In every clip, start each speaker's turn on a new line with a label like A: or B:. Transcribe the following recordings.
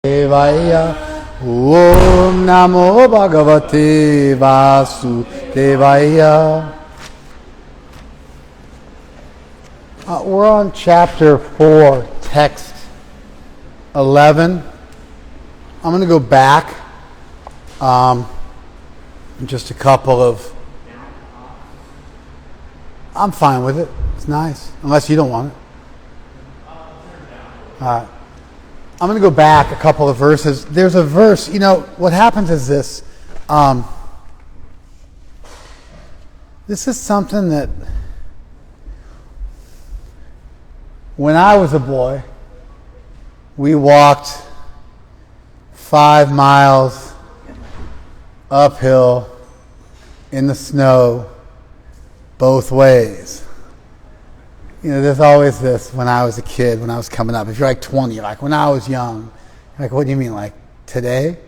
A: Devaya. Om Namo Bhagavate Vasudevaya. We're on chapter 4, text 11. I'm going to go back just a couple of... I'm fine with it. It's nice. Unless you don't want it. I'm going to go back a couple of verses. There's a verse, what happens is this. This is something that when I was a boy, we walked 5 miles uphill in the snow both ways. There's always this when I was a kid, when I was coming up. If you're like 20, you're like, when I was young. You're like, what do you mean, like today?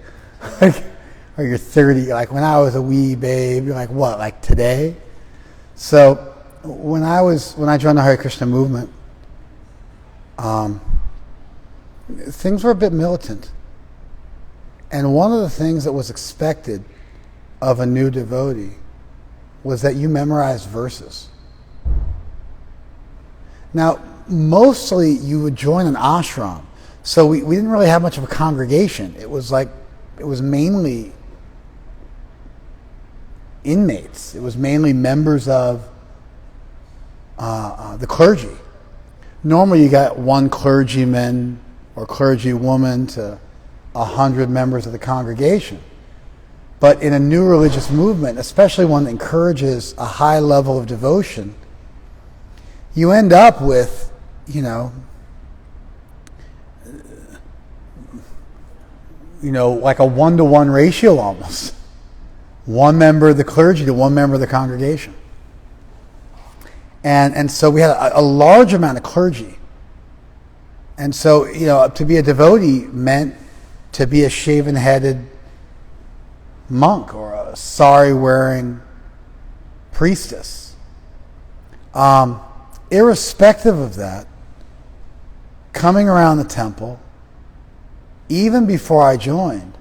A: Or you're 30, you're like, when I was a wee babe. You're like, what, like today? So when I joined the Hare Krishna movement, things were a bit militant. And one of the things that was expected of a new devotee was that you memorize verses. Now, mostly you would join an ashram, so we didn't really have much of a congregation. It was mainly inmates. It was mainly members of the clergy. Normally you got one clergyman or clergywoman to 100 members of the congregation. But in a new religious movement, especially one that encourages a high level of devotion, you end up with, like a 1-to-1 ratio almost. One member of the clergy to one member of the congregation. And so we had a large amount of clergy. And so, to be a devotee meant to be a shaven-headed monk or a sari-wearing priestess. Irrespective of that, coming around the temple, even before I joined,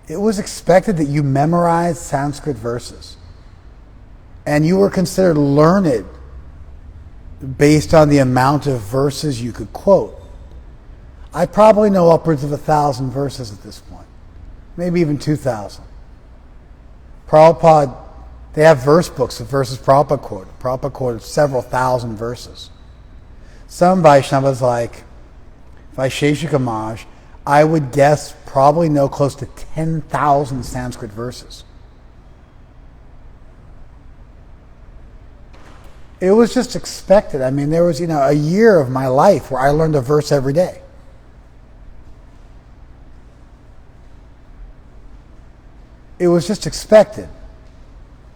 A: it was expected that you memorize Sanskrit verses. And you were considered learned based on the amount of verses you could quote. I probably know upwards of 1,000 verses at this point, maybe even 2,000. Prabhupada, they have verse books of verses Prabhupada quoted. Prabhupada quoted several thousand verses. Some Vaishnavas like Vaisheshika Maharaj, I would guess probably know close to 10,000 Sanskrit verses. It was just expected. I mean, there was, a year of my life where I learned a verse every day. It was just expected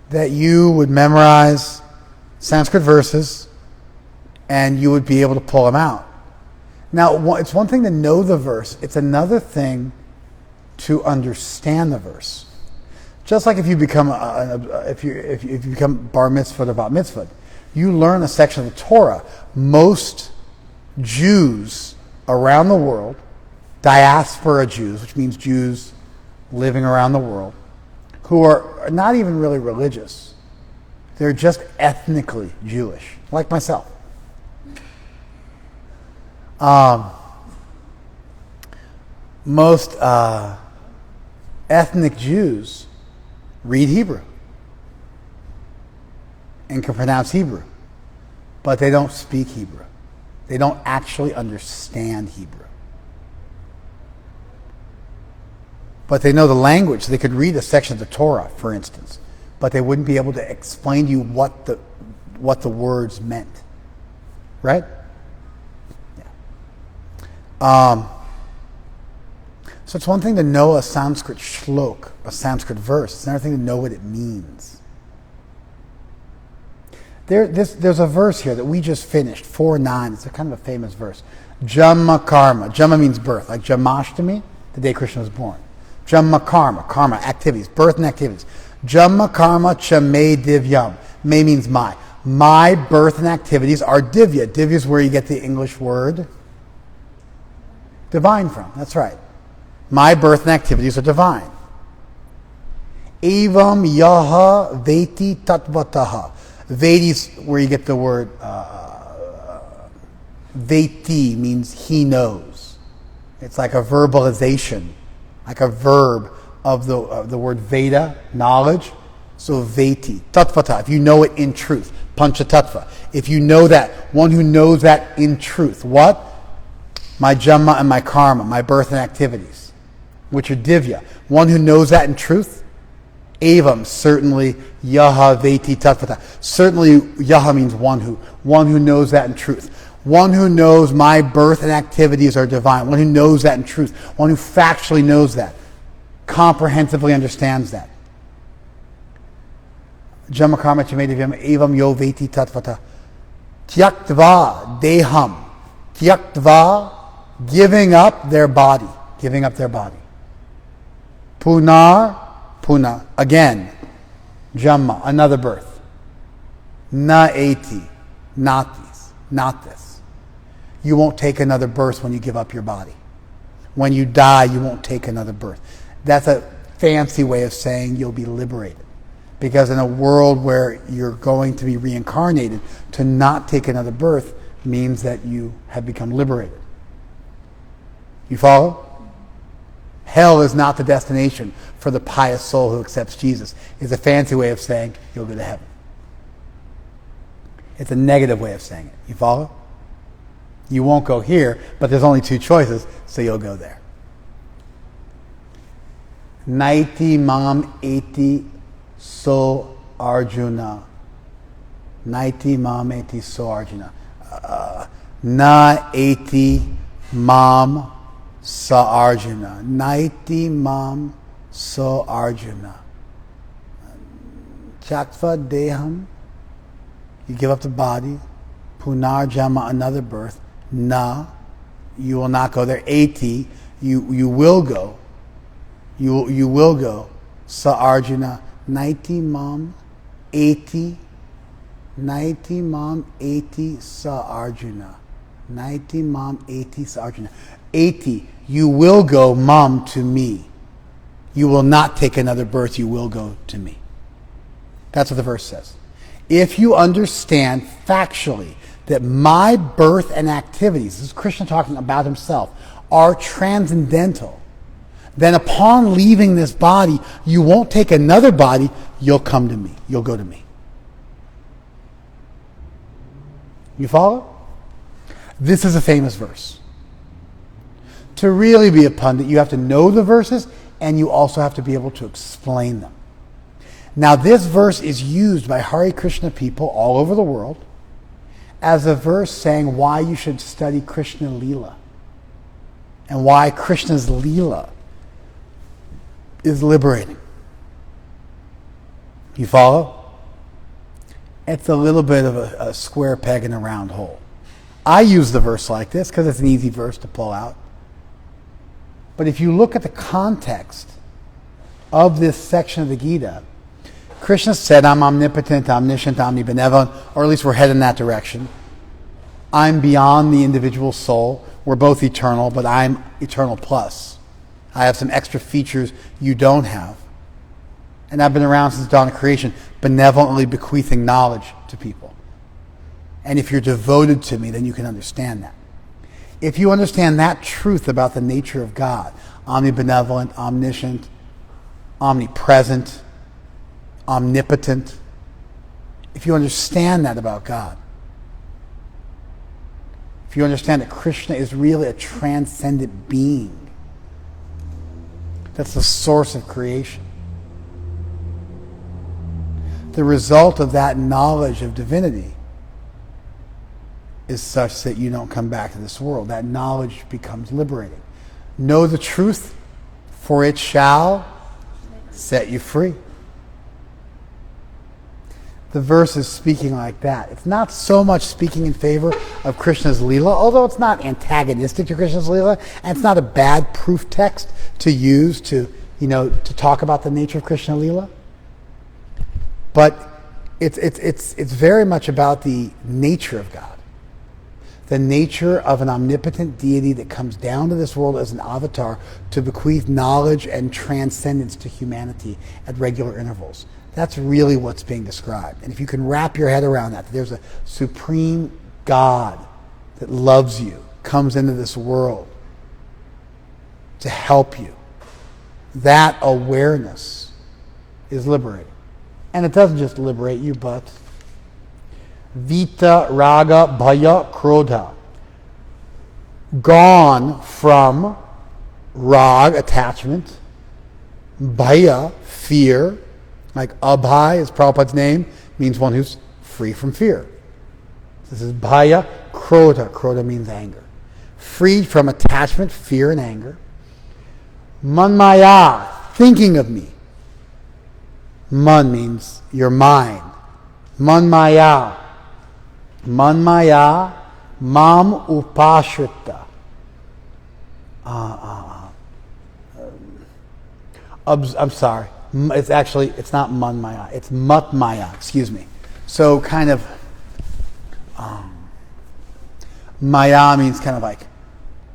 A: that you would memorize Sanskrit verses and you would be able to pull them out. Now, it's one thing to know the verse. It's another thing to understand the verse. Just like if you become if you become bar mitzvah or bat mitzvah, you learn a section of the Torah. Most Jews around the world, diaspora Jews, which means Jews living around the world, who are not even really religious. They're just ethnically Jewish, like myself. Most ethnic Jews read Hebrew and can pronounce Hebrew, but they don't speak Hebrew. They don't actually understand Hebrew. But they know the language. They could read a section of the Torah, for instance, but they wouldn't be able to explain to you what the words meant. Right? Yeah. So it's one thing to know a Sanskrit shlok, a Sanskrit verse. It's another thing to know what it means. There's a verse here that we just finished, 4:9. It's a kind of a famous verse. Jamma karma. Jamma means birth, like Jamashtami, the day Krishna was born. Jamma karma, karma, activities, birth and activities. Jamma karma cha me divyam. Me means my. My birth and activities are divya. Divya is where you get the English word Divine from, that's right. My birth and activities are divine. Evam yaha veti tatvataha. Veti is where you get the word veti, means he knows. It's like a verbalization, like a verb of the word veda, knowledge. So veti, tatvata, if you know it in truth. Pancha tattva. If you know that, one who knows that in truth. What? My jamma and my karma, my birth and activities, which are divya. One who knows that in truth. Evam, certainly, yaha veti tattvata. Certainly, yaha means one who knows that in truth. One who knows my birth and activities are divine. One who knows that in truth. One who factually knows that. Comprehensively understands that. Jamma karma chamedivyam evam yo veti tattvata. Tyaktva deham. Tyaktva, giving up their body. Giving up their body. Punar, puna, again. Jamma, another birth. Na eti, not these, not this. You won't take another birth when you give up your body. When you die, you won't take another birth. That's a fancy way of saying you'll be liberated. Because in a world where you're going to be reincarnated, to not take another birth means that you have become liberated. You follow? Hell is not the destination for the pious soul who accepts Jesus. It's a fancy way of saying you'll go to heaven. It's a negative way of saying it. You follow? You won't go here, but there's only two choices, so you'll go there. Naiti mam eti so Arjuna. Naiti mam eti so Arjuna. Na eti mam sa Arjuna. Naiti mam so Arjuna. Chaktva deham. You give up the body. Punar jama, another birth. Na, you will not go there. Eti, you will go. You will go. Sa Arjuna. Naiti mam eti. Naiti mam eti sa Arjuna. Naiti mam eti sa Arjuna. Eti, you will go, mam, to me. You will not take another birth, you will go to me. That's what the verse says. If you understand factually that my birth and activities, this is Krishna talking about himself, are transcendental, then upon leaving this body, you won't take another body, you'll come to me. You'll go to me. You follow? This is a famous verse. To really be a pundit, you have to know the verses, and you also have to be able to explain them. Now, this verse is used by Hare Krishna people all over the world as a verse saying why you should study Krishna Leela and why Krishna's Leela is liberating. You follow? It's a little bit of a square peg in a round hole. I use the verse like this because it's an easy verse to pull out. But if you look at the context of this section of the Gita, Krishna said, I'm omnipotent, omniscient, omnibenevolent, or at least we're heading in that direction. I'm beyond the individual soul. We're both eternal, but I'm eternal plus. I have some extra features you don't have. And I've been around since the dawn of creation, benevolently bequeathing knowledge to people. And if you're devoted to me, then you can understand that. If you understand that truth about the nature of God, omnibenevolent, omniscient, omnipresent, omnipotent, if you understand that about God, if you understand that Krishna is really a transcendent being, that's the source of creation, the result of that knowledge of divinity is such that you don't come back to this world. That knowledge becomes liberating. Know the truth, for it shall set you free. The verse is speaking like that. It's not so much speaking in favor of Krishna's Leela, although it's not antagonistic to Krishna's Leela, and it's not a bad proof text to use to talk about the nature of Krishna Leela. But it's very much about the nature of God. the nature of an omnipotent deity that comes down to this world as an avatar to bequeath knowledge and transcendence to humanity at regular intervals. That's really what's being described. And if you can wrap your head around that there's a supreme God that loves you, comes into this world to help you, that awareness is liberating. And it doesn't just liberate you, but Vita, Raga, Bhaya, Krodha. Gone from Rag, attachment, Bhaya, fear, like Abhay is Prabhupada's name, means one who's free from fear. This is Bhaya, Krodha. Krodha means anger. Freed from attachment, fear, and anger. Manmaya, thinking of me. Man means your mind. Manmaya. Manmaya mam upashrita. I'm sorry. It's not manmaya. It's matmaya. Excuse me. So kind of maya means kind of like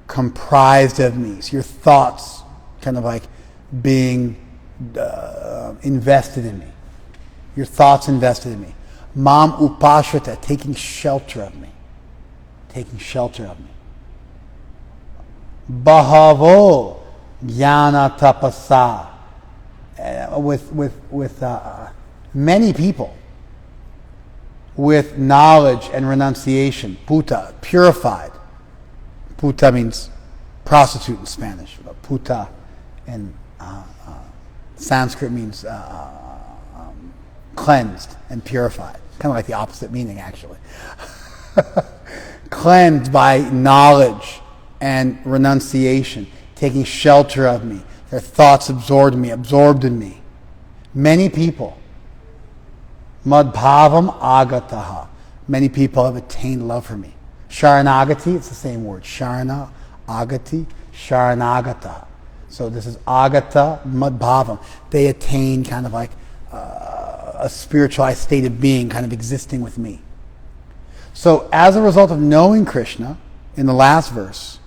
A: comprised of me. So your thoughts kind of like being invested in me. Your thoughts invested in me. Mam upashrita, taking shelter of me. Taking shelter of me. Bahavo jnana tapasa. With many people with knowledge and renunciation. Puta, purified. Puta means prostitute in Spanish. Puta in Sanskrit means cleansed and purified. Kind of like the opposite meaning, actually. Cleansed by knowledge and renunciation, taking shelter of me. Their thoughts absorbed in me. Many people. Madbhavam agataha. Many people have attained love for me. Sharanagati, it's the same word. Sharana, agati, sharanagata. So this is agata, madbhavam. They attain kind of like a spiritualized state of being, kind of existing with me. So as a result of knowing Krishna, in the last verse,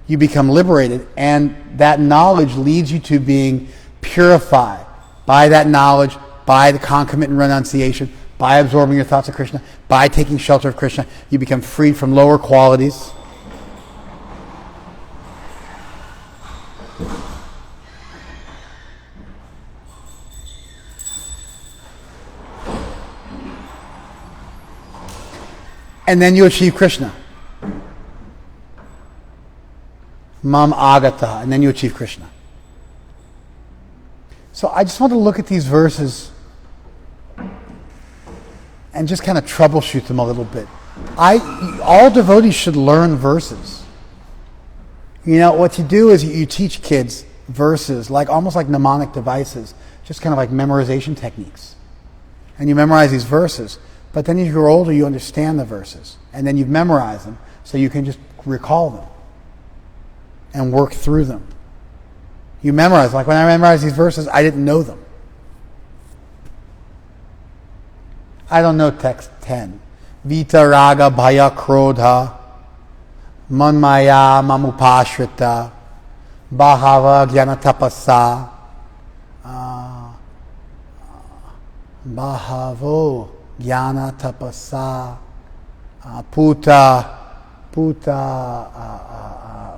A: you become liberated, and that knowledge leads you to being purified by that knowledge, by the concomitant renunciation, by absorbing your thoughts of Krishna, by taking shelter of Krishna. You become freed from lower qualities. And then you achieve Krishna. Mam agata, and then you achieve Krishna. So I just want to look at these verses and just kind of troubleshoot them a little bit. All devotees should learn verses. You know, what you do is you teach kids verses, like almost like mnemonic devices, just kind of like memorization techniques. And you memorize these verses, but then as you grow older, you understand the verses. And then you've memorized them, so you can just recall them and work through them. You memorize. Like when I memorized these verses, I didn't know them. I don't know text 10. Vita raga bhaya krodha manmaya mamupashrita bahava jnana tapasa bahavo jnana tapasa puta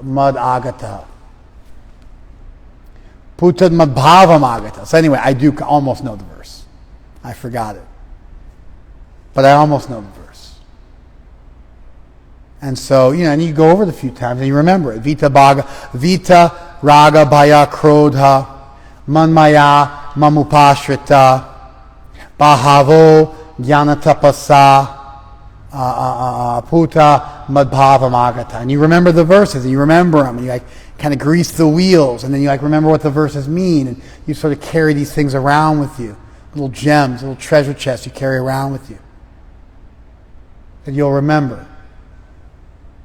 A: mad agata. Puta madbhavam agata. So anyway, I do almost know the verse. I forgot it. But I almost know the verse. And so, and you go over it a few times and you remember it. Vita raga bhaya krodha manmaya mamupashrita bahavo jnana tapasa puta madbhavam agata. And you remember the verses, and you remember them, and you kind of grease the wheels, and then you remember what the verses mean, and you sort of carry these things around with you. Little gems, little treasure chests you carry around with you that you'll remember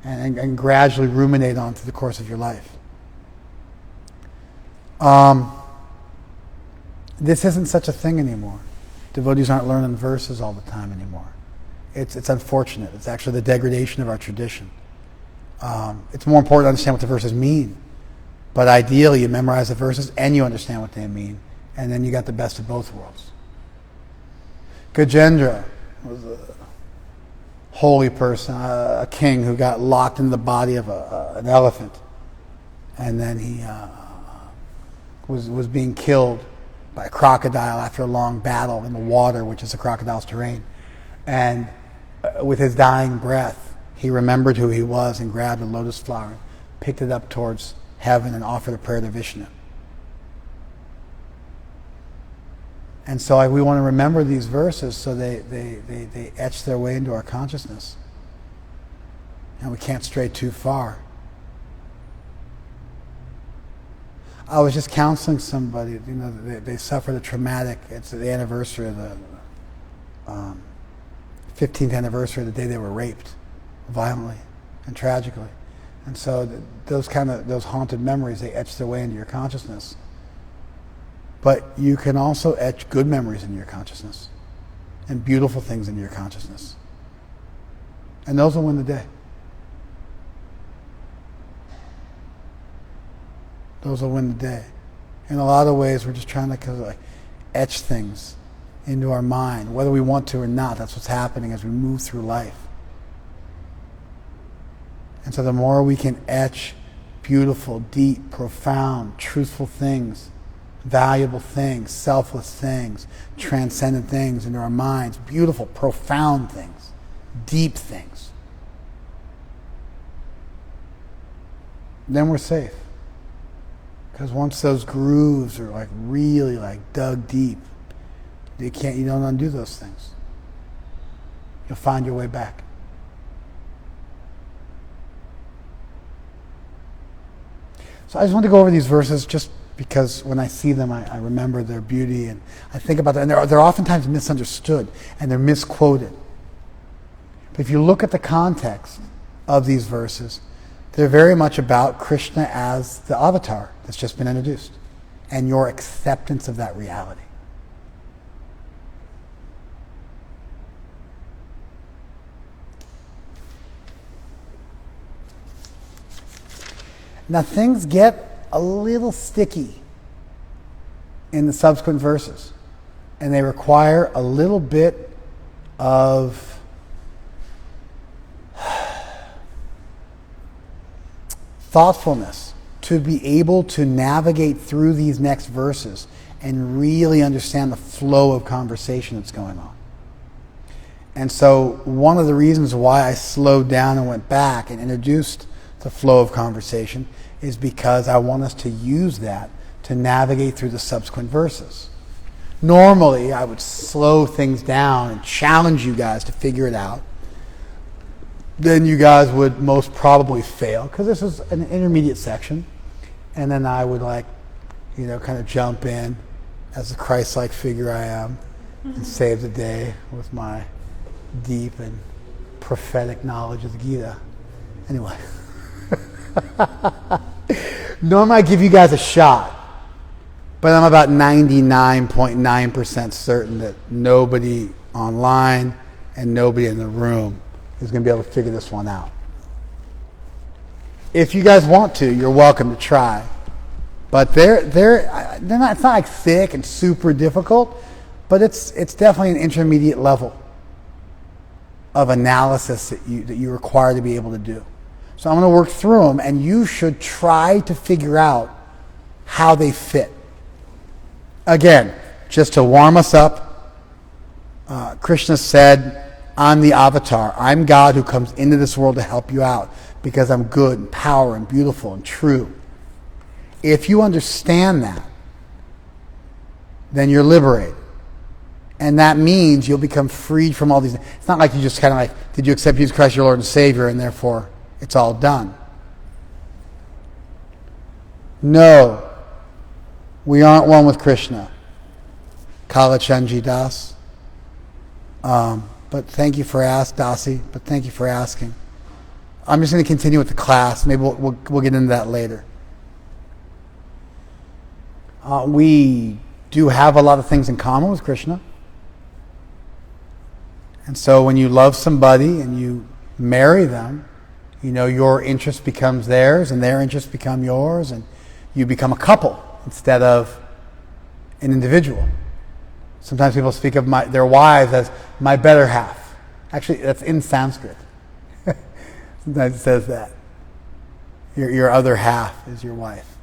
A: and gradually ruminate on through the course of your life. This isn't such a thing anymore. Devotees aren't learning verses all the time anymore. it's unfortunate. It's actually the degradation of our tradition. It's more important to understand what the verses mean. But ideally, you memorize the verses and you understand what they mean. And then you got the best of both worlds. Gajendra was a holy person, a king who got locked in the body of an elephant. And then he was being killed by a crocodile after a long battle in the water, which is a crocodile's terrain. And with his dying breath, he remembered who he was and grabbed a lotus flower, picked it up towards heaven and offered a prayer to Vishnu. And so we want to remember these verses so they etch their way into our consciousness. And we can't stray too far. I was just counseling somebody, they suffered a traumatic, it's the anniversary of the 15th anniversary of the day they were raped violently and tragically. And so those haunted memories, they etch their way into your consciousness. But you can also etch good memories into your consciousness and beautiful things into your consciousness. And those will win the day. Those will win the day. In a lot of ways, we're just trying to etch things into our mind, whether we want to or not. That's what's happening as we move through life. And so the more we can etch beautiful, deep, profound, truthful things, valuable things, selfless things, transcendent things into our minds, beautiful, profound things, deep things, then we're safe. Because once those grooves are really dug deep, you don't undo those things. You'll find your way back. So I just want to go over these verses just because when I see them, I remember their beauty and I think about them. And they're oftentimes misunderstood and they're misquoted. But if you look at the context of these verses, they're very much about Krishna as the avatar that's just been introduced and your acceptance of that reality. Now things get a little sticky in the subsequent verses, and they require a little bit of thoughtfulness to be able to navigate through these next verses and really understand the flow of conversation that's going on. And so one of the reasons why I slowed down and went back and introduced the flow of conversation is because I want us to use that to navigate through the subsequent verses. Normally, I would slow things down and challenge you guys to figure it out. Then you guys would most probably fail, because this is an intermediate section. And then I would kind of jump in as the Christ-like figure I am and save the day with my deep and prophetic knowledge of the Gita. Anyway. Normally I give you guys a shot, but I'm about 99.9% certain that nobody online and nobody in the room is going to be able to figure this one out. If you guys want to, you're welcome to try. But they're not, it's not like thick and super difficult, but it's definitely an intermediate level of analysis that you require to be able to do. So I'm going to work through them, and you should try to figure out how they fit. Again, just to warm us up, Krishna said, I'm the avatar. I'm God who comes into this world to help you out because I'm good and power and beautiful and true. If you understand that, then you're liberated. And that means you'll become freed from all these. It's not like you just kind of did you accept Jesus Christ your Lord and Savior, and therefore it's all done. No, we aren't one with Krishna. Kalachandji Das. But thank you for asking, Dasi. But thank you for asking. I'm just going to continue with the class. Maybe we'll get into that later. We do have a lot of things in common with Krishna. And so when you love somebody and you marry them, your interest becomes theirs and their interests become yours, and you become a couple instead of an individual. Sometimes people speak of their wives as my better half. Actually, that's in Sanskrit. Sometimes it says that. Your other half is your wife.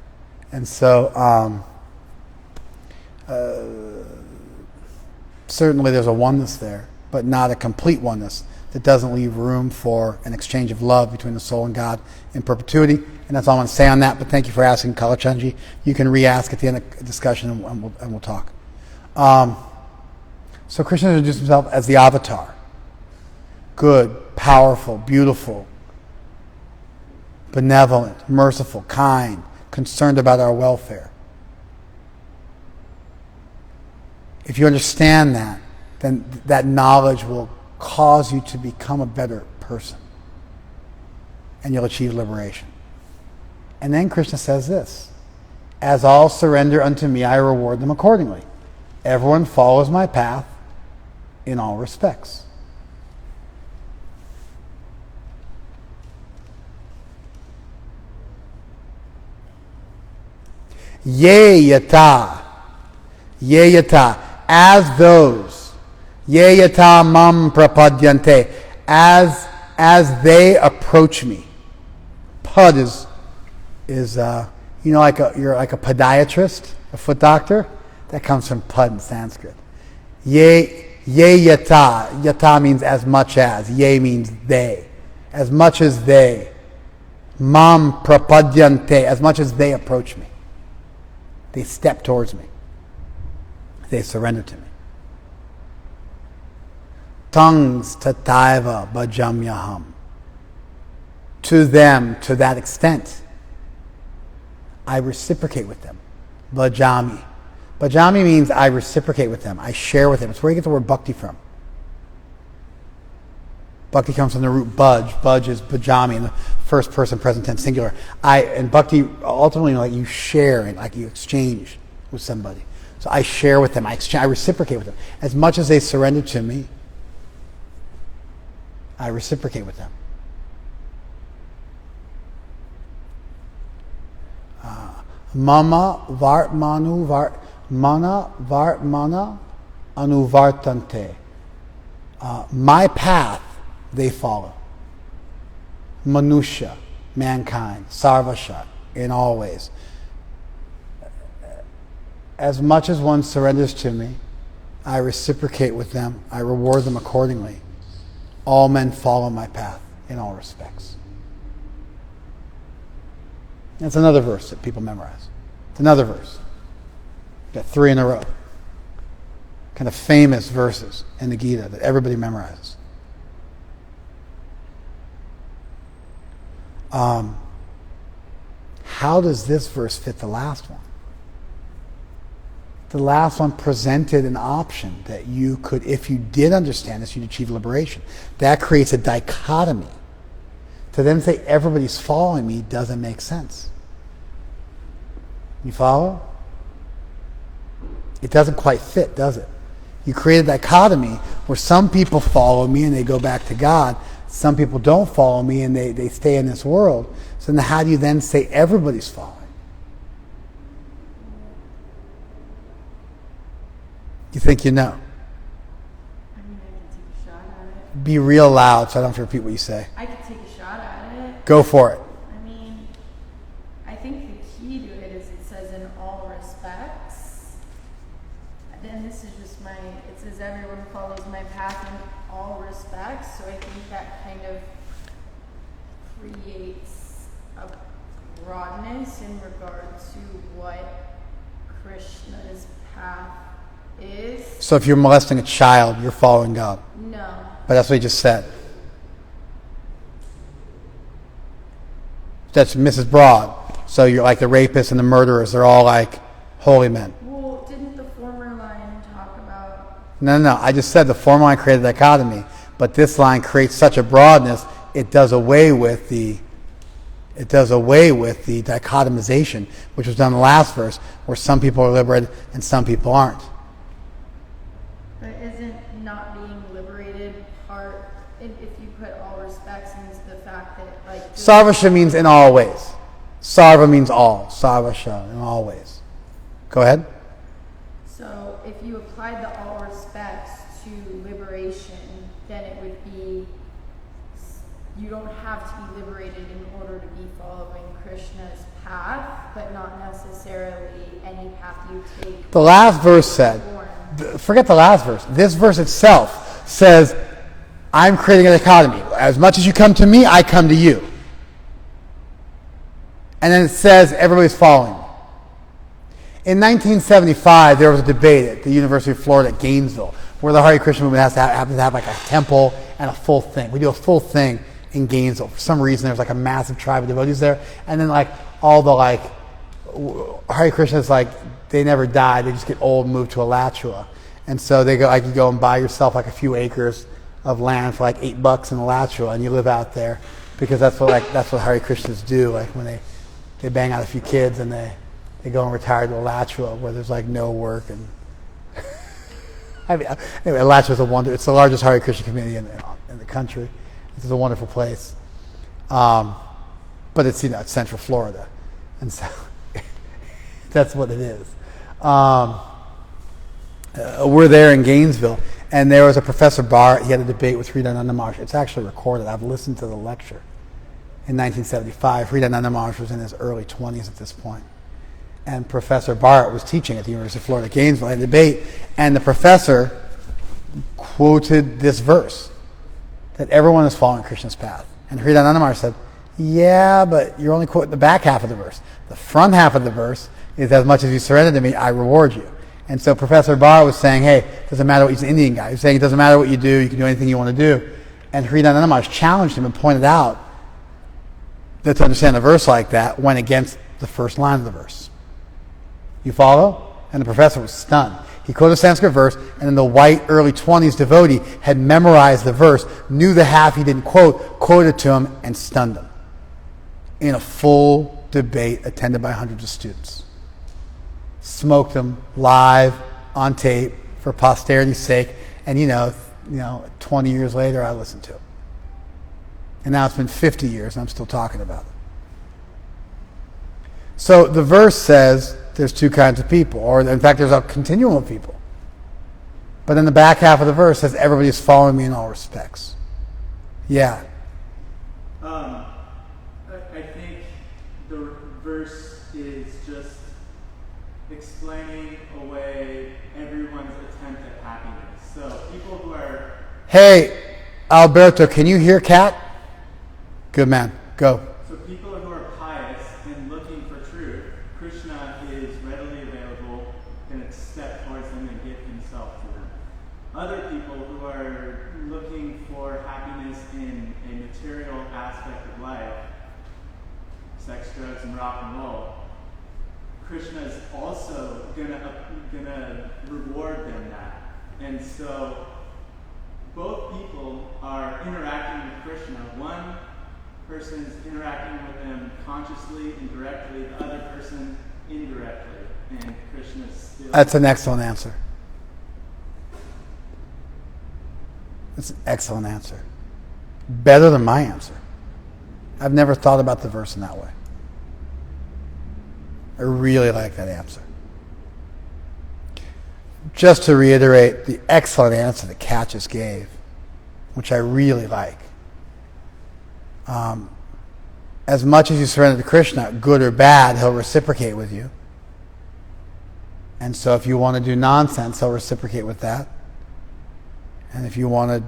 A: And so certainly there's a oneness there, but not a complete oneness that doesn't leave room for an exchange of love between the soul and God in perpetuity. And that's all I want to say on that, but thank you for asking, Kalachandji. You can re-ask at the end of the discussion and we'll talk. So Krishna introduced himself as the avatar. Good, powerful, beautiful, benevolent, merciful, kind, concerned about our welfare. If you understand that, then that knowledge will cause you to become a better person. And you'll achieve liberation. And then Krishna says this: as all surrender unto me, I reward them accordingly. Everyone follows my path in all respects. Ye yata, as those, ye yata mam prapadyante, as they approach me. Pad is you're like a podiatrist, a foot doctor. That comes from pad in Sanskrit. Ye yata means as much as. Ye means they, as much as they. Mam prapadyante, as much as they approach me. They step towards me. They surrender to me. Tangs tataiva bhajamyaham. To them, to that extent, I reciprocate with them. Bhajami. Bhajami means I reciprocate with them. I share with them. It's where you get the word bhakti from. Bhakti comes from the root bhaj. Bhaj is bhajami in the first person present tense singular. And bhakti ultimately, like you share and like you exchange with somebody. So I share with them. I reciprocate with them. As much as they surrender to me, I reciprocate with them. Mama vartmanu mana vartmana anuvartante. My path they follow. Manusha, mankind, sarvasha, in all ways. As much as one surrenders to me, I reciprocate with them. I reward them accordingly. All men follow my path in all respects. That's another verse that people memorize. It's another verse. Got 3 in a row. Kind of famous verses in the Gita that everybody memorizes. How does this verse fit the last one? The last one presented an option that you could, if you did understand this, you'd achieve liberation. That creates a dichotomy. To then say everybody's following me doesn't make sense. You follow? It doesn't quite fit, does it? You create a dichotomy where some people follow me and they go back to God. Some people don't follow me and they stay in this world. So then how do you then say everybody's following? You think you know?
B: I mean, I can take a shot at it.
A: Be real loud so I don't have to repeat what you say.
B: I could take a shot at it.
A: Go for it.
B: I mean, I think the key to it is it says in all respects. Then this is just it says everyone follows my path in all respects. So I think that kind of creates a broadness in regard to what Krishna's path is.
A: So if you're molesting a child, you're following God.
B: No.
A: But that's what he just said. That's Mrs. Broad. So you're like the rapists and the murderers. They're all like holy men.
B: Well, didn't the former line talk about...
A: No. I just said the former line created a dichotomy. But this line creates such a broadness, it does away with the dichotomization, which was done in the last verse, where some people are liberated and some people aren't.
B: But isn't not being liberated
A: Sarvasha means in all ways. Sarva means all. Sarvasha, in all ways. Go ahead.
B: So if you applied the all respects to liberation, then it would be, you don't have to be liberated in order to be following Krishna's path, but not necessarily any path you take.
A: The last verse said, forget the last verse. This verse itself says, I'm creating an economy. As much as you come to me, I come to you. And then it says, everybody's following me. In 1975, there was a debate at the University of Florida at Gainesville, where the Hare Krishna movement happens to have like a temple and a full thing. We do a full thing in Gainesville. For some reason, there's like a massive tribe of devotees there. And then like all the like, Hare Krishnas, like, they never die. They just get old and move to Alachua. And so they go, like, you go and buy yourself like a few acres of land for like $8 in Alachua, and you live out there, because that's what Hare Krishnas do. Like when they bang out a few kids and they go and retire to Alachua, where there's like no work. And anyway, Alachua is a wonder. It's the largest Hare Krishna community in the country. It's a wonderful place, but it's it's Central Florida, and so that's what it is. We're there in Gainesville, and there was a Professor Barrett. He had a debate with Hridayananda Maharaj. It's actually recorded. I've listened to the lecture. In 1975, Hridayananda Maharaj was in his early 20s at this point. And Professor Barrett was teaching at the University of Florida, Gainesville, in a debate, and the professor quoted this verse, that everyone is following Krishna's path. And Hridayananda Maharaj said, yeah, but you're only quoting the back half of the verse. The front half of the verse is, as much as you surrender to me, I reward you. And so Professor Barrett was saying, hey, it doesn't matter what, he's an Indian guy. He's saying it doesn't matter what you do, you can do anything you want to do. And Hridayananda Maharaj challenged him and pointed out that to understand a verse like that went against the first line of the verse. You follow? And the professor was stunned. He quoted a Sanskrit verse, and then the white early 20s devotee had memorized the verse, knew the half he didn't quote, quoted to him, and stunned him in a full debate attended by hundreds of students. Smoked him live on tape for posterity's sake, and 20 years later I listened to it. And now it's been 50 years and I'm still talking about it. So the verse says there's two kinds of people, or in fact there's a continuum of people. But then the back half of the verse says everybody's following me in all respects. Yeah.
C: I think the verse is just explaining away everyone's attempt at happiness. So people who are...
A: Hey, Alberto, can you hear Kat? Good man. Go.
C: So people who are pious and looking for truth, Krishna is readily available and a step towards them and give himself to them. Other people who are looking for happiness in a material aspect of life, sex, drugs, and rock and roll, Krishna is also gonna reward them that. And so both people are interacting with Krishna. One person is interacting with them consciously and directly, the other person indirectly. And Krishna is still...
A: That's an excellent answer. That's an excellent answer. Better than my answer. I've never thought about the verse in that way. I really like that answer. Just to reiterate the excellent answer that Kat just gave, which I really like. As much as you surrender to Krishna, good or bad, he'll reciprocate with you. And so if you want to do nonsense, he'll reciprocate with that. And if you want to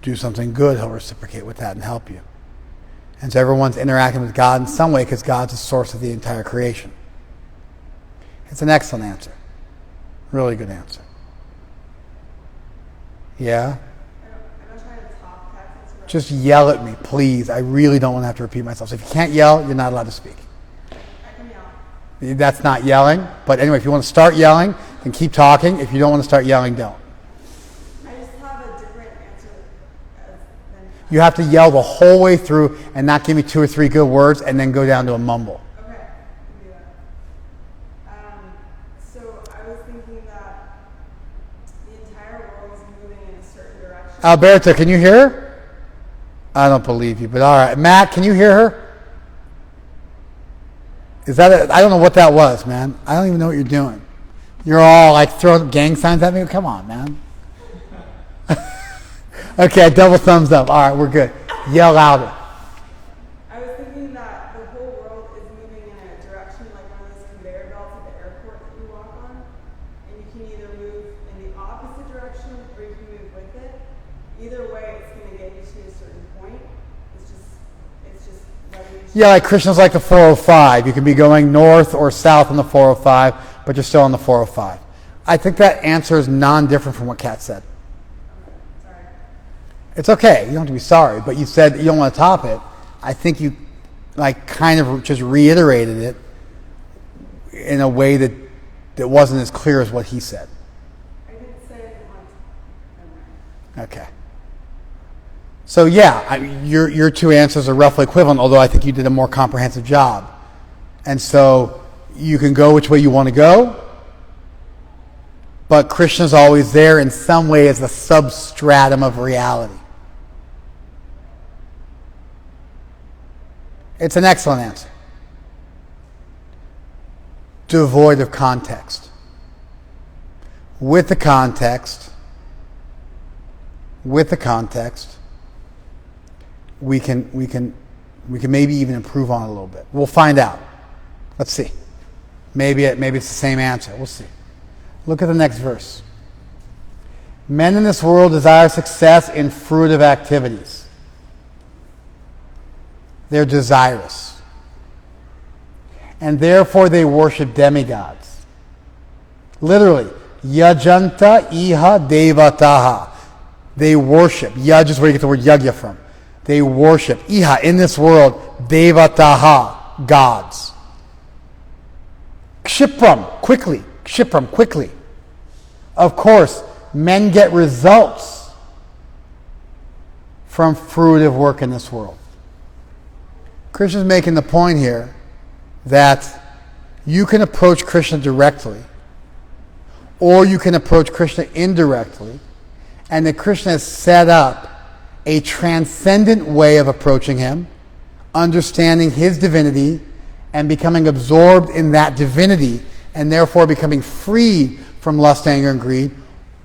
A: do something good, he'll reciprocate with that and help you. And so everyone's interacting with God in some way because God's the source of the entire creation. It's an excellent answer. Really good answer. Yeah?
D: I'm not trying to talk tactics.
A: Just yell at me, please. I really don't want to have to repeat myself. So if you can't yell, you're not allowed to speak.
D: I can yell.
A: That's not yelling. But anyway, if you want to start yelling, then keep talking. If you don't want to start yelling, don't.
D: I just have a different answer than...
A: You have to yell the whole way through and not give me 2 or 3 good words and then go down to a mumble.
D: Okay, I can do that. So I was thinking that the entire world is moving in a certain direction.
A: Alberto, can you hear? I don't believe you, but all right. Matt, can you hear her? Is that I don't know what that was, man. I don't even know what you're doing. You're all like throwing gang signs at me? Come on, man. Okay, double thumbs up. All right, we're good. Yell louder.
D: I was thinking that the whole world is moving in a direction like one of those conveyor belts at the airport that you walk on, and you can either move in the opposite direction or you can move with it. Either way, it's going to get you to a certain point. It's just letting you.
A: Yeah, like Krishna's like the 405. You can be going north or south on the 405, but you're still on the 405. I think that answer is non-different from what Kat said.
D: Sorry.
A: It's okay. You don't have to be sorry, but you said you don't want to top it. I think you like kind of just reiterated it in a way that wasn't as clear as what he said.
D: I didn't say it once.
A: Okay. So yeah, your two answers are roughly equivalent, although I think you did a more comprehensive job. And so you can go which way you want to go, but Krishna's always there in some way as a substratum of reality. It's an excellent answer. Devoid of context. With the context, we can maybe even improve on it a little bit. We'll find out. Let's see. Maybe it's the same answer. We'll see. Look at the next verse. Men in this world desire success in fruitive activities. They're desirous. And therefore they worship demigods. Literally, yajanta iha devataha. They worship. Yaj is where you get the word yagya from. They worship. Iha, in this world, devataha, gods. Kshipram, quickly. Kshipram, quickly. Of course, men get results from fruitive work in this world. Krishna's making the point here that you can approach Krishna directly, or you can approach Krishna indirectly, and that Krishna has set up a transcendent way of approaching him, understanding his divinity, and becoming absorbed in that divinity, and therefore becoming freed from lust, anger, and greed,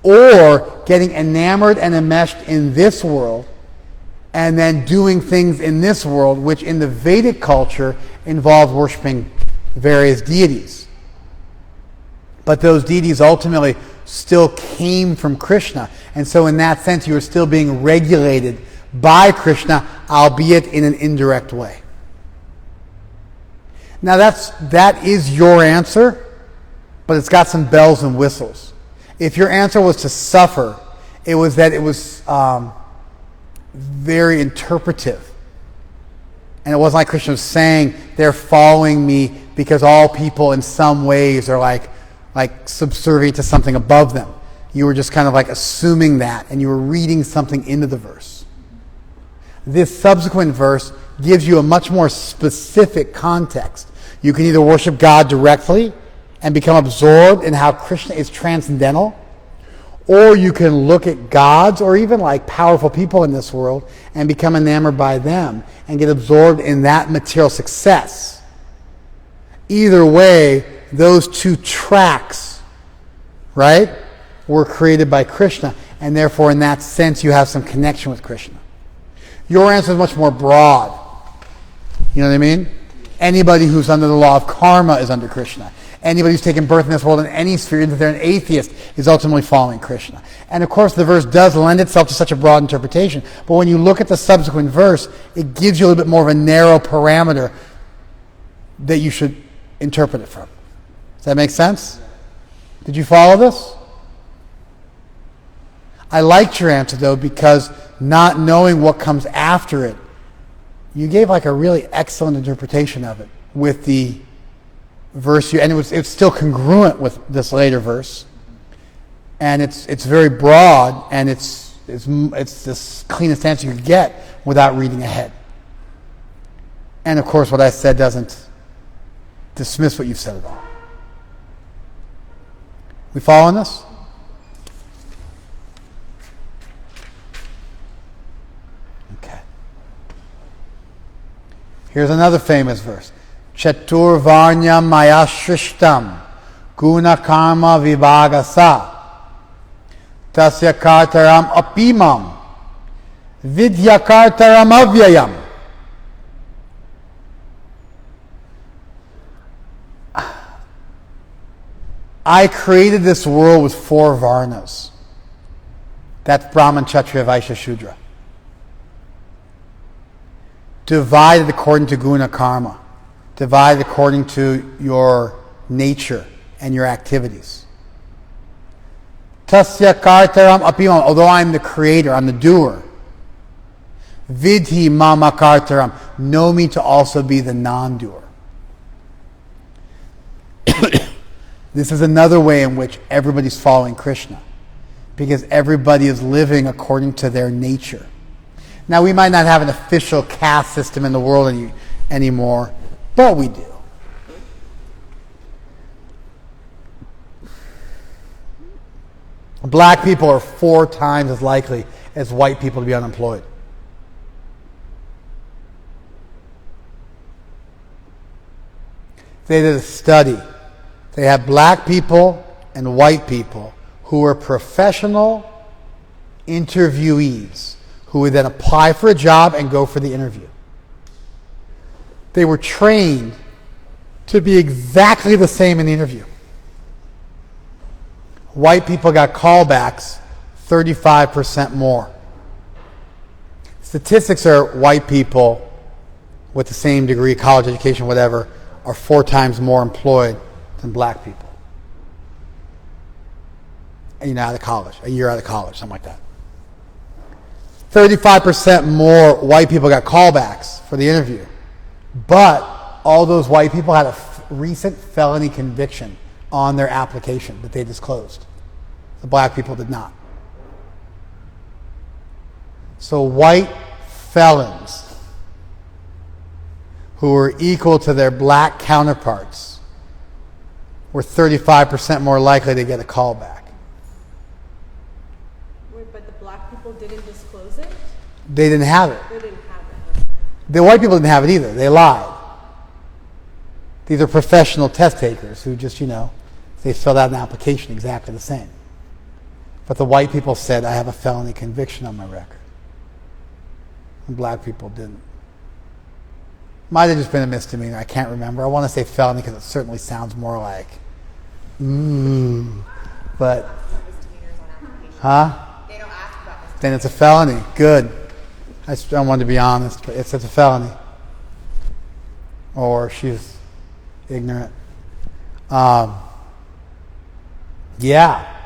A: or getting enamored and enmeshed in this world, and then doing things in this world, which in the Vedic culture involves worshiping various deities. But those deities ultimately still came from Krishna. And so in that sense, you are still being regulated by Krishna, albeit in an indirect way. Now that is your answer, but it's got some bells and whistles. If your answer was to suffer, it was that it was very interpretive. And it wasn't like Krishna was saying, they're following me because all people in some ways are like subservient to something above them. You were just kind of like assuming that, and you were reading something into the verse. This subsequent verse gives you a much more specific context. You can either worship God directly and become absorbed in how Krishna is transcendental, or you can look at gods or even like powerful people in this world and become enamored by them and get absorbed in that material success. Either way, those two tracks, right, were created by Krishna, and therefore in that sense you have some connection with Krishna. Your answer is much more broad. You know what I mean? Anybody who's under the law of karma is under Krishna. Anybody who's taken birth in this world in any sphere, even if they're an atheist, is ultimately following Krishna. And of course the verse does lend itself to such a broad interpretation, but when you look at the subsequent verse, it gives you a little bit more of a narrow parameter that you should interpret it from. Does that make sense? Did you follow this? I liked your answer though, because not knowing what comes after it, you gave like a really excellent interpretation of it with the verse, and it's still congruent with this later verse, and it's very broad, and it's the cleanest answer you could get without reading ahead. And of course, what I said doesn't dismiss what you've said at all. We following this? Okay. Here's another famous verse. Chaturvarnyam maya shrishtam guna karma vibhagasa tasya kartaram apimam vidya kartaram avyayam. I created this world with 4 varnas. That's Brahman, Kshatriya, Vaishya, Shudra. Divided according to guna karma. Divided according to your nature and your activities. Tasya kartaram apimam. Although I'm the creator, I'm the doer. Vidhi mama kartaram. Know me to also be the non-doer. This is another way in which everybody's following Krishna, because everybody is living according to their nature. Now, we might not have an official caste system in the world anymore, but we do. Black people are 4 times as likely as white people to be unemployed. They did a study. They had black people and white people who were professional interviewees who would then apply for a job and go for the interview. They were trained to be exactly the same in the interview. White people got callbacks 35% more. Statistics are white people with the same degree, college education, whatever, are 4 times more employed than black people. A year out of college, something like that. 35% more white people got callbacks for the interview. But all those white people had a recent felony conviction on their application that they disclosed. The black people did not. So white felons who were equal to their black counterparts were 35% more likely to get a call back.
D: Wait, but the black people didn't disclose it?
A: They didn't have it.
D: They didn't have it.
A: The white people didn't have it either. They lied. These are professional test takers who just, they filled out an application exactly the same. But the white people said, I have a felony conviction on my record. And black people didn't. Might have just been a misdemeanor. I can't remember. I want to say felony because it certainly sounds more like, but, huh?
E: They don't ask about this.
A: Then it's a felony. Good. I wanted to be honest, but it's a felony. Or she's ignorant. Yeah,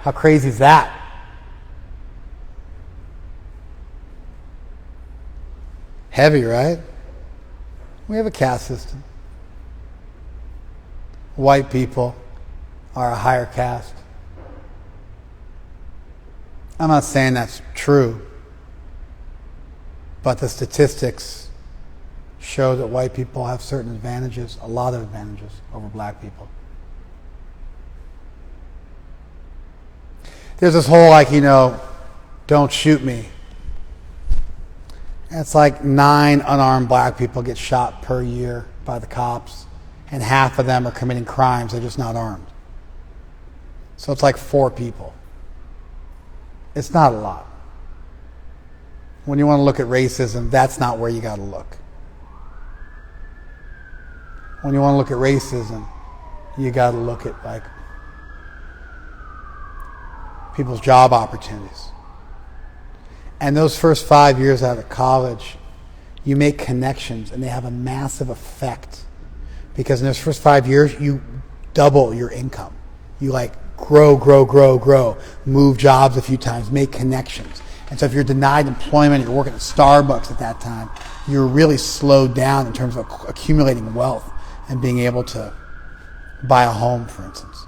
A: how crazy is that? Heavy, right? We have a caste system. White people are a higher caste. I'm not saying that's true, but the statistics show that white people have certain advantages, a lot of advantages over black people. There's this whole don't shoot me. It's like 9 unarmed black people get shot per year by the cops, and half of them are committing crimes, they're just not armed. So it's like 4 people. It's not a lot. When you want to look at racism, that's not where you got to look. When you want to look at racism, you got to look at people's job opportunities. And those first 5 years out of college, you make connections, and they have a massive effect. Because in those first 5 years, you double your income. You grow, move jobs a few times, make connections. And so if you're denied employment, you're working at Starbucks at that time, you're really slowed down in terms of accumulating wealth and being able to buy a home, for instance.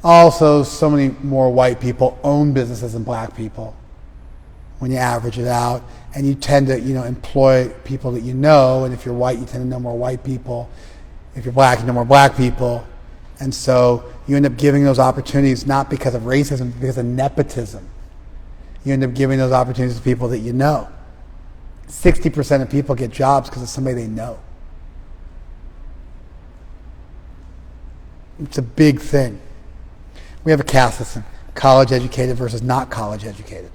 A: Also, so many more white people own businesses than black people when you average it out. And you tend to, employ people that you know. And if you're white, you tend to know more white people. If you're black, you know more black people. And so you end up giving those opportunities not because of racism, but because of nepotism. You end up giving those opportunities to people that you know. 60% of people get jobs because of somebody they know. It's a big thing. We have a caste system, college educated versus not college educated.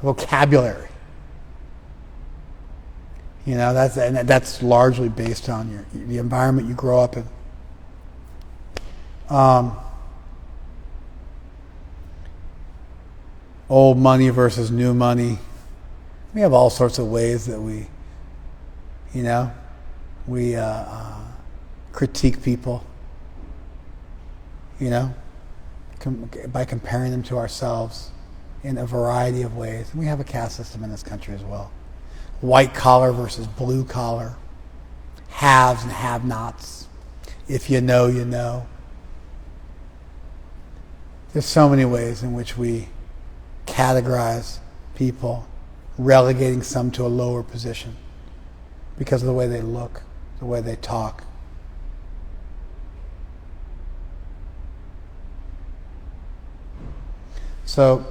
A: Vocabulary. That's largely based on the environment you grow up in. Old money versus new money. We have all sorts of ways that we critique people, by comparing them to ourselves in a variety of ways. And we have a caste system in this country as well. White collar versus blue collar. Haves and have-nots. If you know, you know. There's so many ways in which we categorize people, relegating some to a lower position because of the way they look, the way they talk. So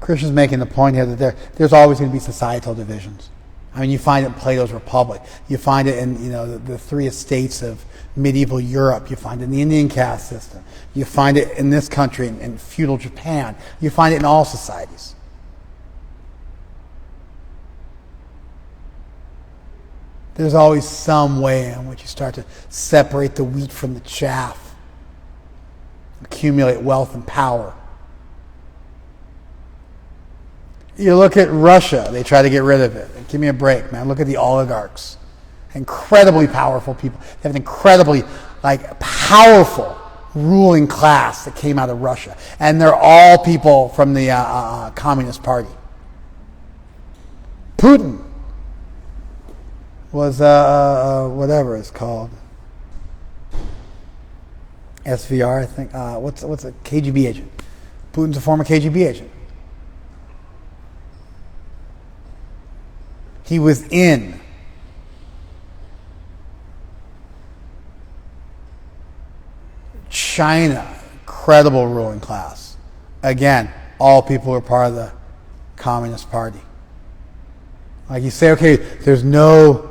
A: Krishna's making the point here that there's always going to be societal divisions. I mean, you find it in Plato's Republic. You find it in the three estates of medieval Europe. You find it in the Indian caste system. You find it in this country, in feudal Japan. You find it in all societies. There's always some way in which you start to separate the wheat from the chaff, accumulate wealth and power. You look at Russia, they try to get rid of it. Give me a break, man. Look at the oligarchs. Incredibly powerful people. They have an incredibly powerful ruling class that came out of Russia. And they're all people from the Communist Party. Putin was whatever it's called. SVR, I think. What's a KGB agent? Putin's a former KGB agent. He was in China, incredible ruling class. Again, all people are part of the Communist Party. Like you say, okay, there's no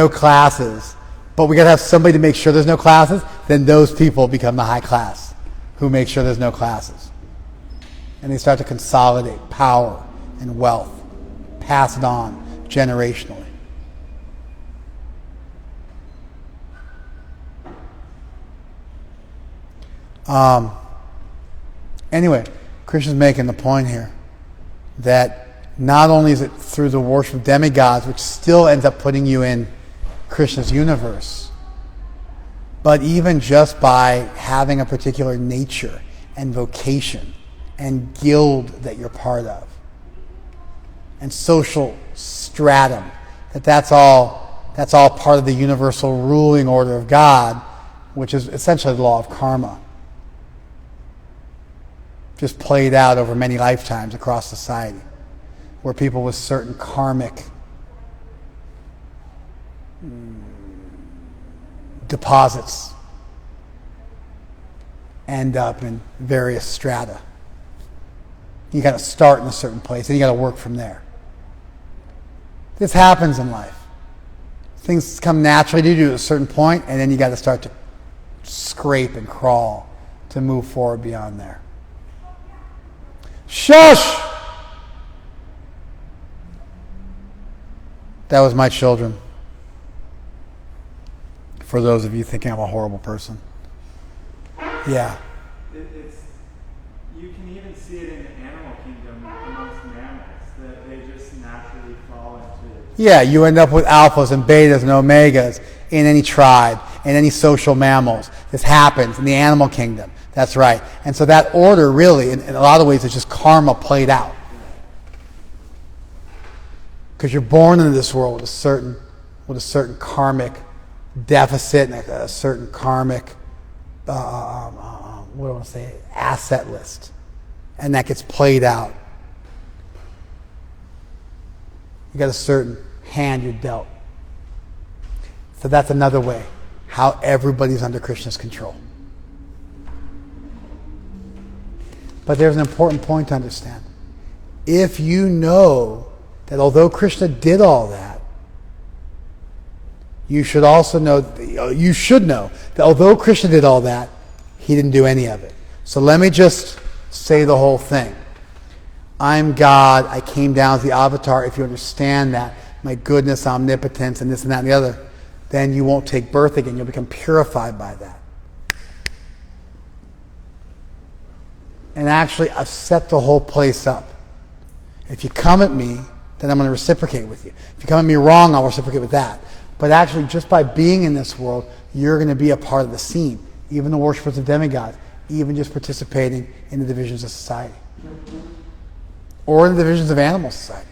A: classes, but we got to have somebody to make sure there's no classes. Then those people become the high class, who make sure there's no classes, and they start to consolidate power and wealth. Pass it on generationally. Anyway, Krishna's making the point here that not only is it through the worship of demigods, which still ends up putting you in Krishna's universe, but even just by having a particular nature and vocation and guild that you're part of, and social stratum, that's all part of the universal ruling order of God, which is essentially the law of karma, just played out over many lifetimes across society, where people with certain karmic deposits end up in various strata. You got to start in a certain place, and you got to work from there. This happens in life. Things come naturally to you at a certain point, and then you got to start to scrape and crawl to move forward beyond there. Shush! That was my children. For those of you thinking I'm a horrible person. Yeah.
C: You can even see it in the animal kingdom amongst mammals, that they just naturally fall into it.
A: Yeah, you end up with alphas and betas and omegas in any tribe, in any social mammals. This happens in the animal kingdom. That's right. And so that order really, in a lot of ways, is just karma played out. Because you're born into this world with a certain karmic deficit and a certain karmic, asset list. And that gets played out. You got a certain hand you're dealt. So that's another way how everybody's under Krishna's control. But there's an important point to understand. if you know that although Krishna did all that, you should know that although Krishna did all that, he didn't do any of it. So let me just say the whole thing. I'm God. I came down as the avatar. If you understand that, my goodness, omnipotence, and this and that and the other, then you won't take birth again. You'll become purified by that. And actually, I've set the whole place up. If you come at me, then I'm going to reciprocate with you. If you come at me wrong, I'll reciprocate with that. But actually, just by being in this world, you're going to be a part of the scene. Even the worshippers of demigods, even just participating in the divisions of society. Or in the divisions of animal society.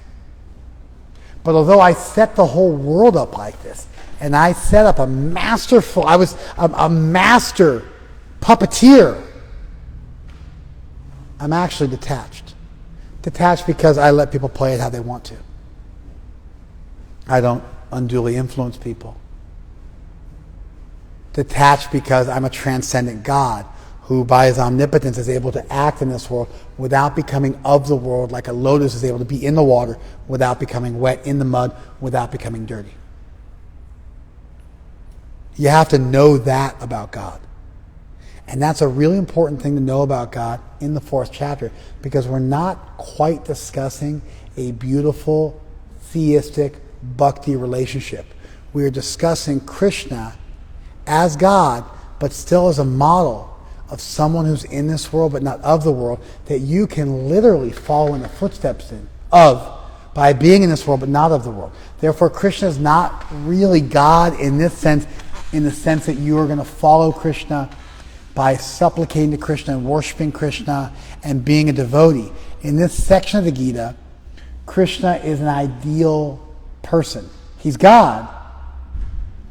A: But although I set the whole world up like this, and I set up I was a master puppeteer, I'm actually detached. Detached because I let people play it how they want to. I don't unduly influence people. Detached because I'm a transcendent God who by his omnipotence is able to act in this world without becoming of the world, like a lotus is able to be in the water without becoming wet, in the mud, without becoming dirty. You have to know that about God. And that's a really important thing to know about God in the 4th chapter, because we're not quite discussing a beautiful, theistic, bhakti relationship. We are discussing Krishna as God, but still as a model of someone who's in this world but not of the world, that you can literally follow in the footsteps of by being in this world but not of the world. Therefore, Krishna is not really God in this sense, in the sense that you are going to follow Krishna by supplicating to Krishna and worshiping Krishna and being a devotee. In this section of the Gita, Krishna is an ideal person. He's God.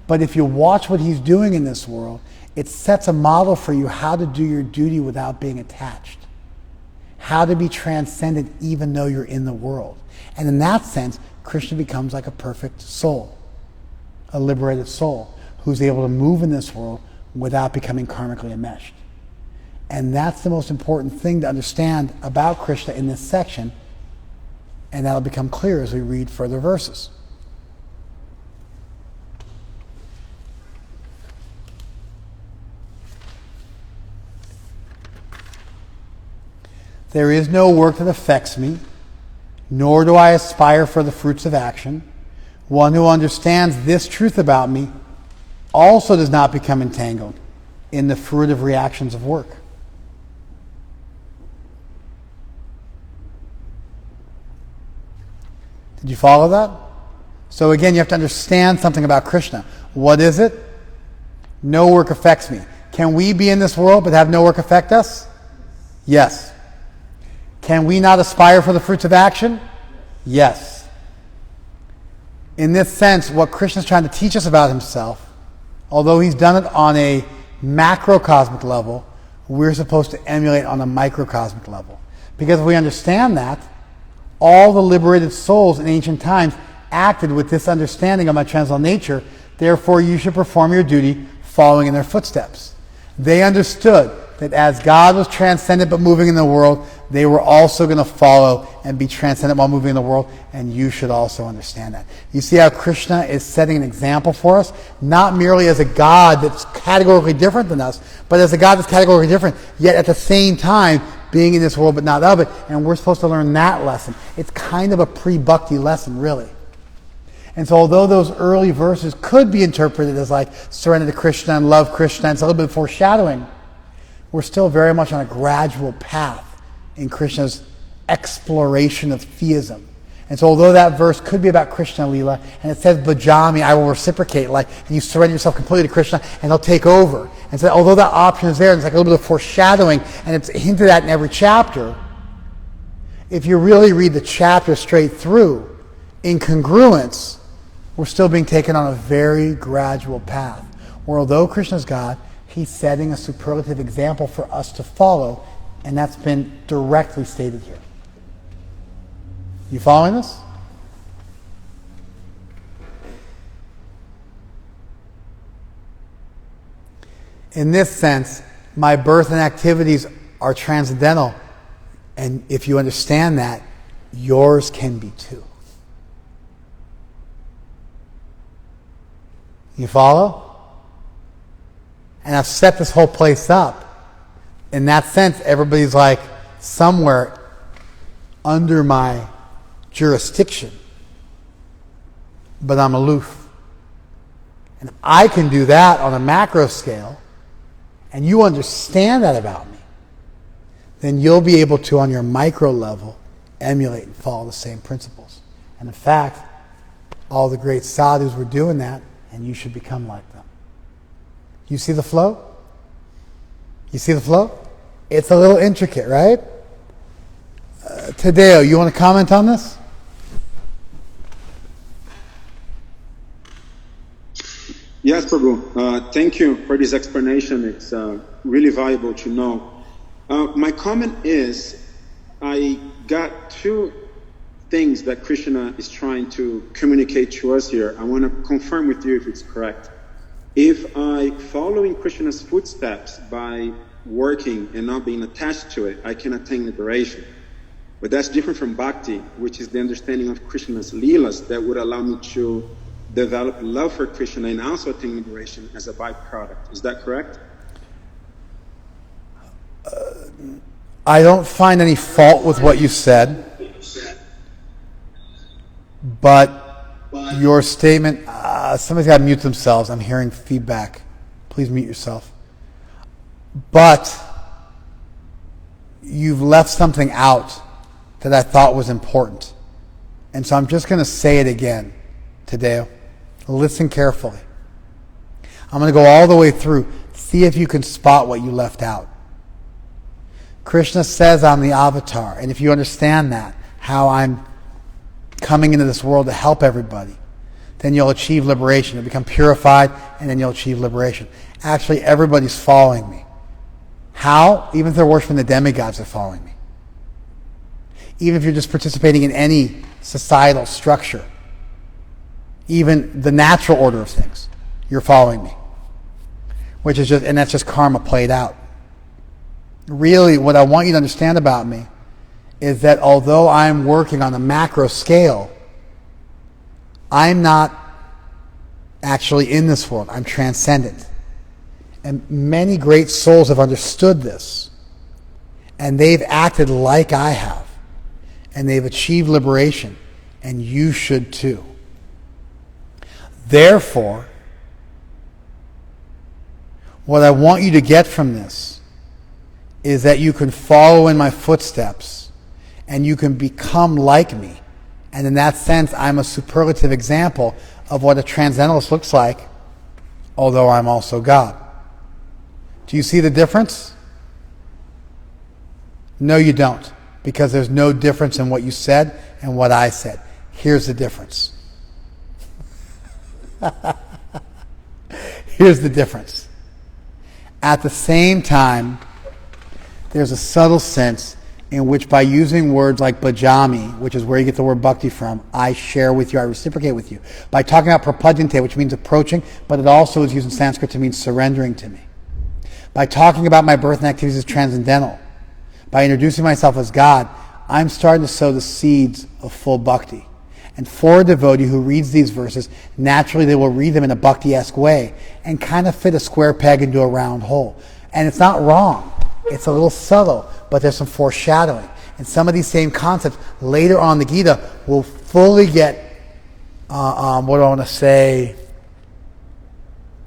A: But if you watch what he's doing in this world, it sets a model for you how to do your duty without being attached. How to be transcendent even though you're in the world. And in that sense, Krishna becomes like a perfect soul. A liberated soul who's able to move in this world without becoming karmically enmeshed. And that's the most important thing to understand about Krishna in this section. And that'll become clear as we read further verses. There is no work that affects me, nor do I aspire for the fruits of action. One who understands this truth about me also does not become entangled in the fruitive reactions of work. Did you follow that? So again, you have to understand something about Krishna. What is it? No work affects me. Can we be in this world but have no work affect us? Yes. Can we not aspire for the fruits of action? Yes. In this sense, what Krishna is trying to teach us about himself, although he's done it on a macrocosmic level, we're supposed to emulate on a microcosmic level. Because if we understand that, all the liberated souls in ancient times acted with this understanding of my transcendental nature, therefore you should perform your duty following in their footsteps. They understood that as God was transcendent but moving in the world, they were also going to follow and be transcendent while moving in the world, and you should also understand that. You see how Krishna is setting an example for us, not merely as a God that's categorically different than us, but as a God that's categorically different, yet at the same time being in this world but not of it, and we're supposed to learn that lesson. It's kind of a pre-bhakti lesson, really. And so although those early verses could be interpreted as like surrender to Krishna and love Krishna, and it's a little bit of foreshadowing, we're still very much on a gradual path in Krishna's exploration of theism. And so although that verse could be about Krishna Lila, and it says, Bhajami, I will reciprocate, like, and you surrender yourself completely to Krishna, and he'll take over. And so although that option is there, and it's like a little bit of foreshadowing, and it's hinted at in every chapter, if you really read the chapter straight through, in congruence, we're still being taken on a very gradual path, where although Krishna's God, he's setting a superlative example for us to follow, and that's been directly stated here. You following this? In this sense, my birth and activities are transcendental, and if you understand that, yours can be too. You follow? And I've set this whole place up. In that sense, everybody's like somewhere under my jurisdiction. But I'm aloof. And if I can do that on a macro scale, and you understand that about me, then you'll be able to, on your micro level, emulate and follow the same principles. And in fact, all the great sadhus were doing that, and you should become like them. You see the flow? You see the flow? It's a little intricate, right? Tadeo, you want to comment on this?
E: Yes, Prabhu. Thank you for this explanation. It's really valuable to know. My comment is, I got two things that Krishna is trying to communicate to us here. I want to confirm with you if it's correct. If I follow in Krishna's footsteps by working and not being attached to it, I can attain liberation. But that's different from bhakti, which is the understanding of Krishna's leelas that would allow me to develop love for Krishna and also attain liberation as a byproduct. Is that correct?
A: I don't find any fault with what you said, but your statement, somebody's got to mute themselves. I'm hearing feedback. Please mute yourself. But you've left something out that I thought was important. And so I'm just going to say it again today. Listen carefully. I'm going to go all the way through. See if you can spot what you left out. Krishna says I'm the avatar. And if you understand that, how I'm coming into this world to help everybody, then you'll achieve liberation. You'll become purified, and then you'll achieve liberation. Actually, everybody's following me. How? Even if they're worshiping the demigods, they're following me. Even if you're just participating in any societal structure, even the natural order of things, you're following me. Which is just, and that's just karma played out. Really, what I want you to understand about me is that although I'm working on a macro scale, I'm not actually in this world. I'm transcendent. And many great souls have understood this. And they've acted like I have. And they've achieved liberation. And you should too. Therefore, what I want you to get from this is that you can follow in my footsteps and you can become like me. And in that sense, I'm a superlative example of what a transcendentalist looks like, although I'm also God. Do you see the difference? No, you don't, because there's no difference in what you said and what I said. Here's the difference. Here's the difference. At the same time, there's a subtle sense in which by using words like bhajami, which is where you get the word bhakti from, I share with you, I reciprocate with you. By talking about prapadyante, which means approaching, but it also is used in Sanskrit to mean surrendering to me. By talking about my birth and activities as transcendental, by introducing myself as God, I'm starting to sow the seeds of full bhakti. And for a devotee who reads these verses, naturally they will read them in a bhakti-esque way and kind of fit a square peg into a round hole. And it's not wrong. It's a little subtle, but there's some foreshadowing. And some of these same concepts later on in the Gita will fully get, what do I want to say,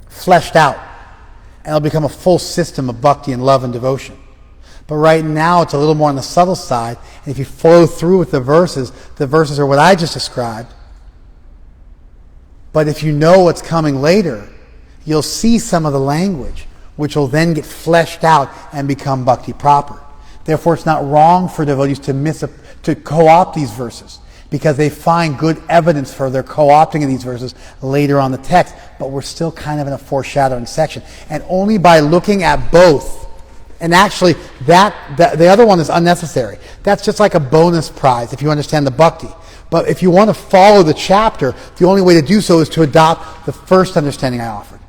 A: fleshed out. And it'll become a full system of bhakti and love and devotion. But right now it's a little more on the subtle side. And if you flow through with the verses are what I just described. But if you know what's coming later, you'll see some of the language, which will then get fleshed out and become bhakti proper. Therefore, it's not wrong for devotees to co-opt these verses, because they find good evidence for their co-opting of these verses later on the text, but we're still kind of in a foreshadowing section. And only by looking at both, and actually the other one is unnecessary. That's just like a bonus prize if you understand the bhakti. But if you want to follow the chapter, the only way to do so is to adopt the first understanding I offered.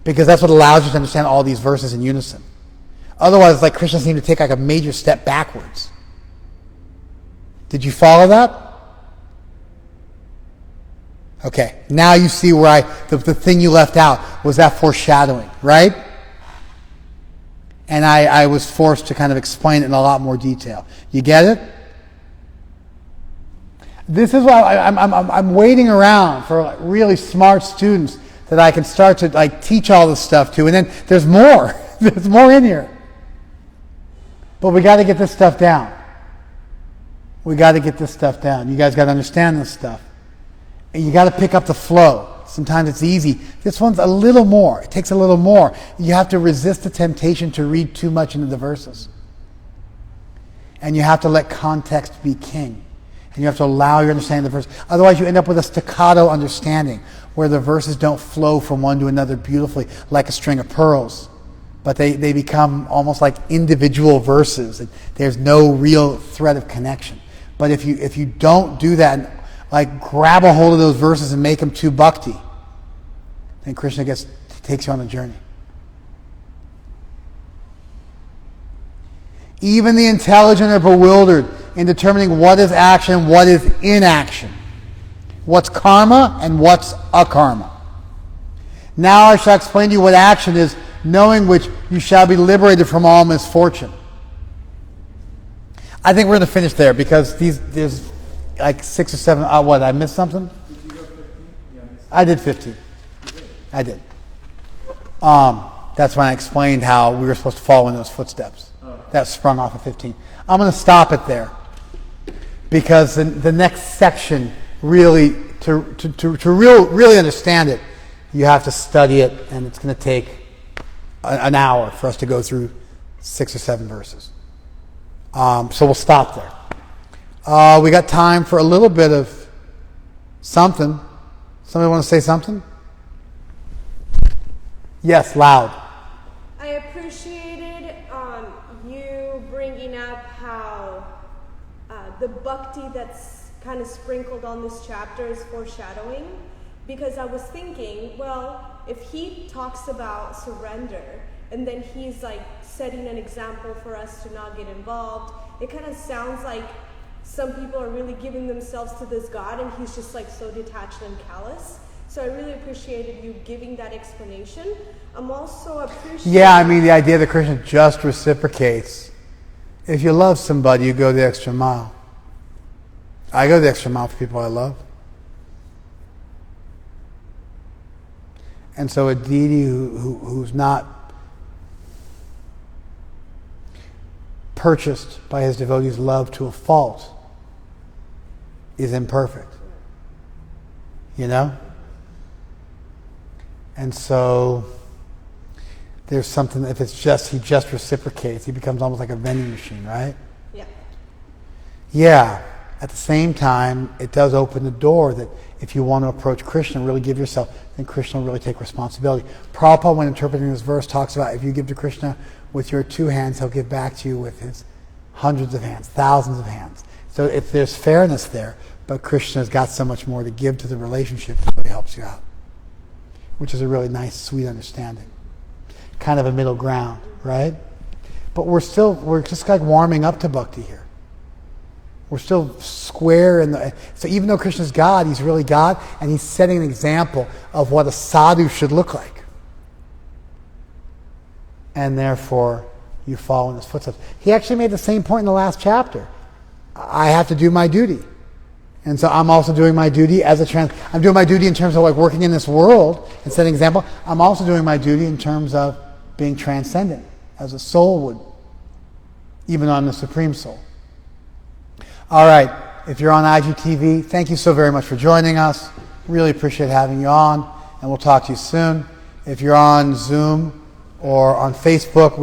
A: Because that's what allows you to understand all these verses in unison. Otherwise, it's like Krishna seemed to take like a major step backwards. Did you follow that? Okay, now you see where the thing you left out was that foreshadowing, right? And I was forced to kind of explain it in a lot more detail. You get it? This is why I'm waiting around for really smart students that I can start to teach all this stuff to, and then there's more. There's more in here. But we got to get this stuff down. We got to get this stuff down. You guys got to understand this stuff. And you got to pick up the flow. Sometimes it's easy. This one's a little more. It takes a little more. You have to resist the temptation to read too much into the verses. And you have to let context be king. And you have to allow your understanding of the verse. Otherwise you end up with a staccato understanding where the verses don't flow from one to another beautifully like a string of pearls. But they become almost like individual verses. And there's no real thread of connection. But if you don't do that, grab a hold of those verses and make them too bhakti, then Krishna takes you on a journey. Even the intelligent are bewildered in determining what is action, what is inaction, what's karma and what's akarma. Now I shall explain to you what action is, knowing which you shall be liberated from all misfortune. I think we're going to finish there because there's 6 or 7. What? I missed something?
C: Did you go 15? Yeah,
A: I did 15. I did. That's when I explained how we were supposed to follow in those footsteps. That sprung off of 15. I'm going to stop it there because the next section really, to really understand it, you have to study it, and it's going to take an hour for us to go through 6 or 7 verses. So we'll stop there. We got time for a little bit of something. Somebody want to say something? Yes, loud.
F: I appreciated you bringing up how the bhakti that's kind of sprinkled on this chapter is foreshadowing, because I was thinking, well, if he talks about surrender and then he's setting an example for us to not get involved, it kind of sounds like some people are really giving themselves to this God and he's just so detached and callous. So I really appreciated you giving that explanation. I'm also appreciating...
A: Yeah, the idea that Krishna just reciprocates. If you love somebody, you go the extra mile. I go the extra mile for people I love. And so a deity who's not purchased by his devotees' love to a fault is imperfect. You know? And so there's something, if it's he just reciprocates, he becomes almost like a vending machine, right?
F: Yeah.
A: Yeah. At the same time, it does open the door that if you want to approach Krishna, really give yourself, then Krishna will really take responsibility. Prabhupada, when interpreting this verse, talks about if you give to Krishna with your 2 hands, he'll give back to you with his hundreds of hands, thousands of hands. So if there's fairness there, but Krishna's got so much more to give to the relationship, it really helps you out. Which is a really nice, sweet understanding. Kind of a middle ground, right? But we're just warming up to bhakti here. We're still square so even though Krishna's God, he's really God, and he's setting an example of what a sadhu should look like. And therefore, you follow in his footsteps. He actually made the same point in the last chapter. I have to do my duty. And so I'm also doing my duty I'm doing my duty in terms of working in this world and setting an example. I'm also doing my duty in terms of being transcendent, as a soul would, even on the Supreme Soul. All right, if you're on IGTV, thank you so very much for joining us. Really appreciate having you on, and we'll talk to you soon. If you're on Zoom or on Facebook,